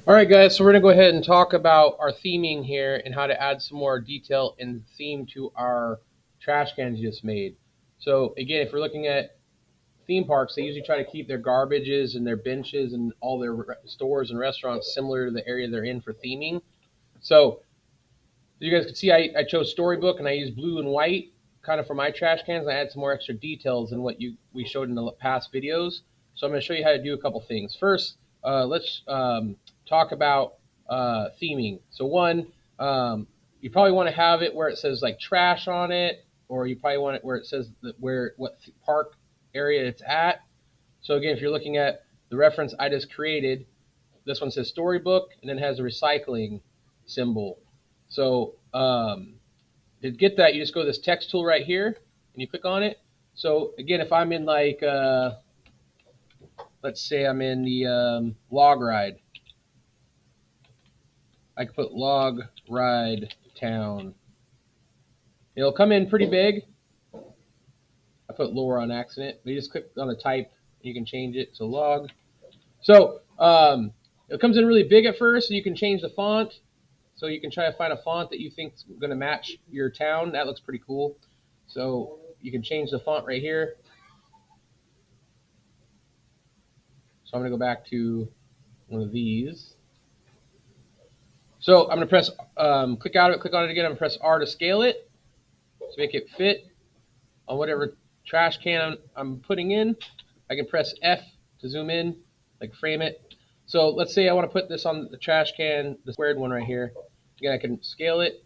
All right, guys, so we're going to go ahead and talk about our theming here and how to add some more detail and theme to our trash cans you just made. So again, if we're looking at theme parks, they usually try to keep their garbages and their benches and all their stores and restaurants similar to the area they're in for theming. So you guys can see I chose Storybook and I used blue and white kind of for my trash cans. I add some more extra details than what we showed in the past videos. So I'm going to show you how to do a couple things. First, let's talk about theming. So one, you probably want to have it where it says like trash on it, or you probably want it where it says what park area it's at. So again, if you're looking at the reference I just created, this one says Storybook and then has a recycling symbol. So to get that, you just go to this text tool right here and you click on it. So again, if I'm in like, let's say I'm in the log ride, I can put log ride town. It'll come in pretty big. I put lower on accident, but you just click on the type, you can change it to log. So it comes in really big at first, and you can change the font. So you can try to find a font that you think is going to match your town. That looks pretty cool. So you can change the font right here. So I'm going to go back to one of these. So I'm going to press, click out of it, click on it again. I'm going to press R to scale it to make it fit on whatever trash can I'm putting in. I can press F to zoom in, like frame it. So let's say I want to put this on the trash can, the squared one right here. Again, I can scale it.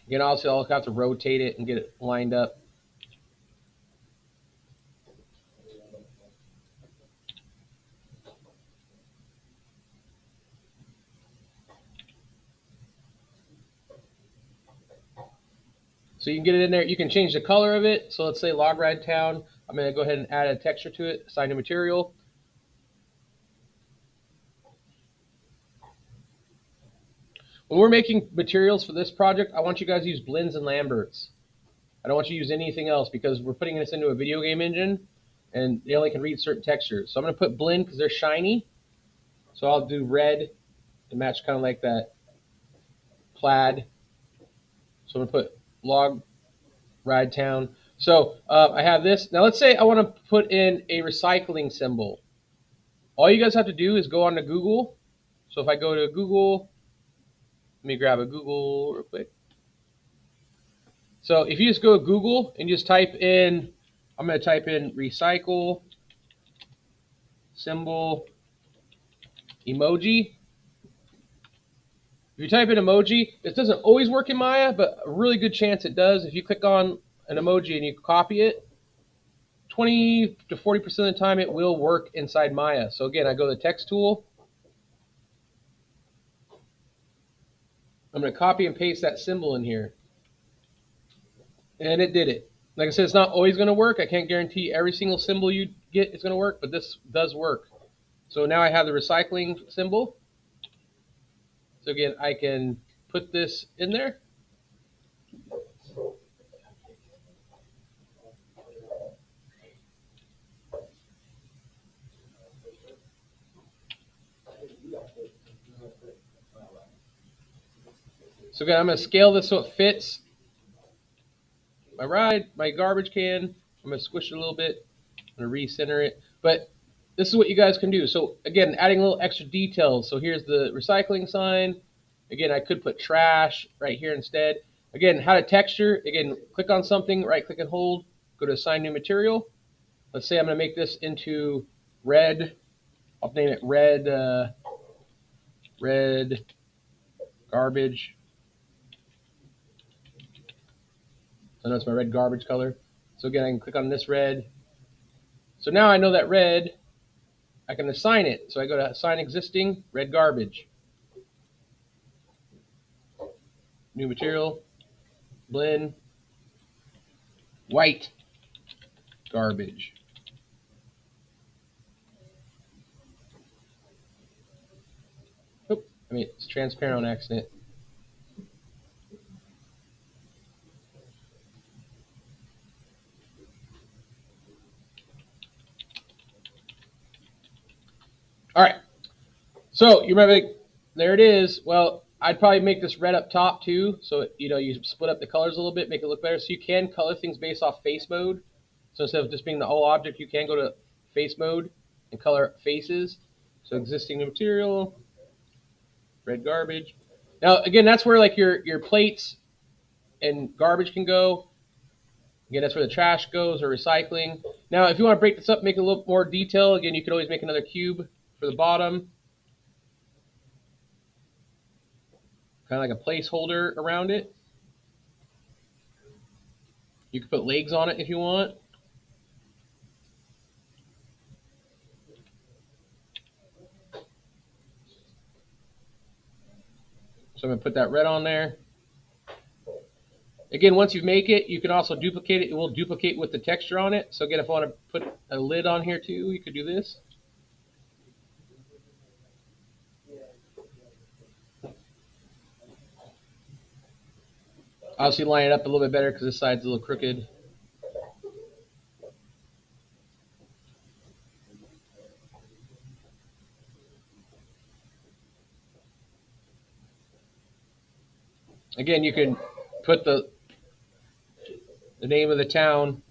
Again, also I'll have to rotate it and get it lined up. So you can get it in there. You can change the color of it. So let's say Log Ride Town. I'm going to go ahead and add a texture to it, assign new material. When we're making materials for this project, I want you guys to use blends and Lamberts. I don't want you to use anything else because we're putting this into a video game engine and they only can read certain textures. So I'm going to put blend because they're shiny. So I'll do red to match kind of like that plaid. So I'm going to put Log Ride Town. So I have this. Now let's say I want to put in a recycling symbol. All you guys have to do is go on to Google. So if I go to Google, let me grab a Google real quick. So if you just go to Google and just type in, I'm going to type in recycle symbol emoji. If you type in emoji, it doesn't always work in Maya, but a really good chance it does. If you click on an emoji and you copy it, 20 to 40% of the time it will work inside Maya. So again, I go to the text tool. I'm going to copy and paste that symbol in here. And it did it. Like I said, it's not always going to work. I can't guarantee every single symbol you get is going to work, but this does work. So now I have the recycling symbol. So again, I can put this in there. So again, I'm going to scale this so it fits my garbage can. I'm going to squish it a little bit. I'm going to recenter it. But this is what you guys can do. So again, adding a little extra details. So here's the recycling sign. Again, I could put trash right here instead. Again, how to texture. Again, click on something, right click and hold, go to assign new material. Let's say I'm going to make this into red. I'll name it red garbage. So that's my red garbage color. So again, I can click on this red. So now I know that red, I can assign it. So I go to assign existing, red garbage. New material, blend, white garbage. Oop, I mean, it's transparent on accident. So you remember, there it is. Well, I'd probably make this red up top too. So you split up the colors a little bit, make it look better. So you can color things based off face mode. So instead of just being the whole object, you can go to face mode and color faces. So existing material, red garbage. Now again, that's where like your plates and garbage can go. Again, that's where the trash goes or recycling. Now, if you want to break this up, make it a little more detail. Again, you could always make another cube for the bottom, kind of like a placeholder around it. You could put legs on it if you want. So I'm going to put that red on there. Again, once you make it, you can also duplicate it. It will duplicate with the texture on it. So again, if I want to put a lid on here too, you could do this. Obviously line it up a little bit better because this side's a little crooked. Again, you can put the name of the town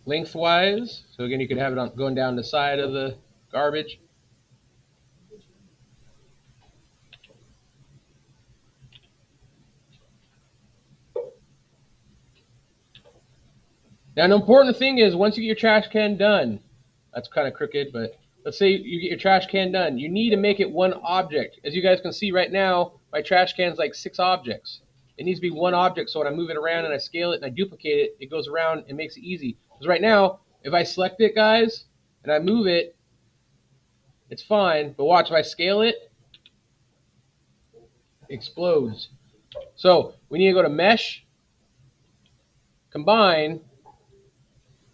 lengthwise. So again, you could have it on going down the side of the garbage. Now, an important thing is once you get your trash can done, that's kind of crooked, but let's say you get your trash can done, you need to make it one object. As you guys can see right now, my trash can's like 6 objects. It needs to be one object, so when I move it around and I scale it and I duplicate it, it goes around and makes it easy. Because right now, if I select it, guys, and I move it, it's fine. But watch, if I scale it, it explodes. So we need to go to Mesh, Combine,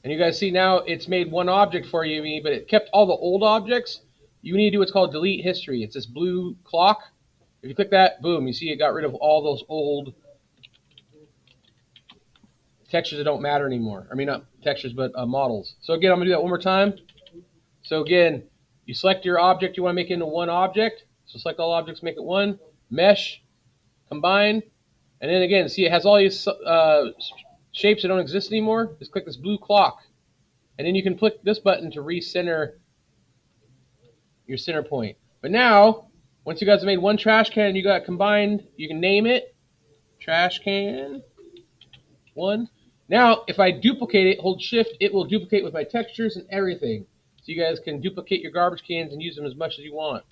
and you guys see now it's made one object for you, but it kept all the old objects. You need to do what's called delete history. It's this blue clock. If you click that, boom, you see it got rid of all those old textures that don't matter anymore. I mean, not textures, but models. So again, I'm going to do that one more time. So again, you select your object you want to make into one object. So select all objects, make it one. Mesh, Combine. And then again, see it has all these shapes that don't exist anymore. Just click this blue clock. And then you can click this button to recenter your center point. But now, once you guys have made one trash can, you got combined, you can name it trash can 1. Now, if I duplicate it, hold shift, it will duplicate with my textures and everything. So you guys can duplicate your garbage cans and use them as much as you want.